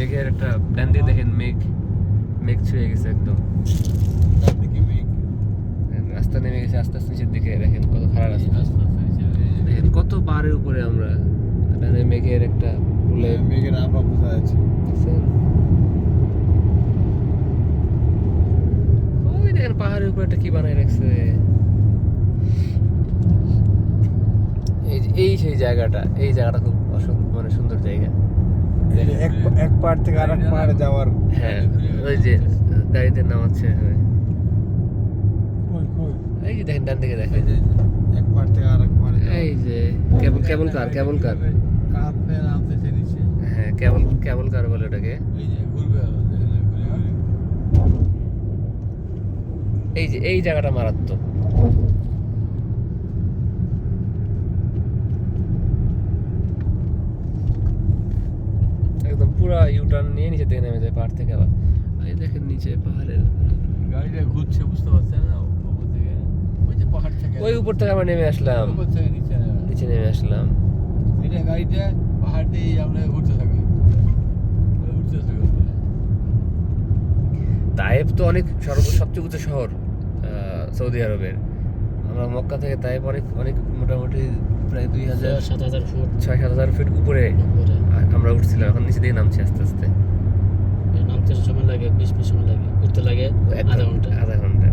মেঘের একটা ডান দিকে দেখেন মেঘ মেঘ ছুঁয়ে গেছে একদম রাস্তা নেমে গেছে আস্তে আস্তে নিচের দিকে দেখেন কত খারাপ রাস্তা দেখেন কত পাহাড়ের উপরে আমরা ডানে মেঘের একটা পুলে মেঘের আভা বোঝা যাচ্ছে ওই দেখেন পাহাড়ের উপরে একটা কি বানায় রাখছে এই সেই জায়গাটা এই জায়গাটা খুব মানে সুন্দর জায়গা এক পাহাড় থেকে আরেক পাহাড়ে যাওয়ার হ্যাঁ ওই যে গাড়িতে নামাচ্ছে এই যে দেখেন ডান দিকে দেখেন এক পাহাড় থেকে আরেক পাহাড়ে এই যে কেবল কার হ্যাঁ কেবল কার বলে ওটাকে এই যে এই জায়গাটা মারাত্মক একদম পুরা ইউটার্ন নিয়ে নিচে থেকে নেমে যায় পাহাড় থেকে আবার এই দেখেন নিচে পাহাড়ের গাড়িটা ঘুরছে বুঝতে পারছেন না উপর থেকে ওই যে পাহাড় থেকে ওই উপর থেকে আমরা নেমে আসলাম উপর থেকে নিচে নেমে আসলাম এটা গাড়িটা পাহাড় দিয়ে আমরা ঘুরতে থাকি তায়েফ তো অনেক সবচেয়ে উঁচু শহর সৌদি আরবের আমরা মক্কা থেকে তায়েফ অনেক অনেক মোটামুটি প্রায় 7,000 ফুট 6-7,000 ফিট উপরে আমরা উঠছিলাম এখন নিচে দিকে নামছি আস্তে আস্তে নামতে সময় লাগে 20 মিনিট সময় লাগে উঠতে লাগে আধা ঘন্টা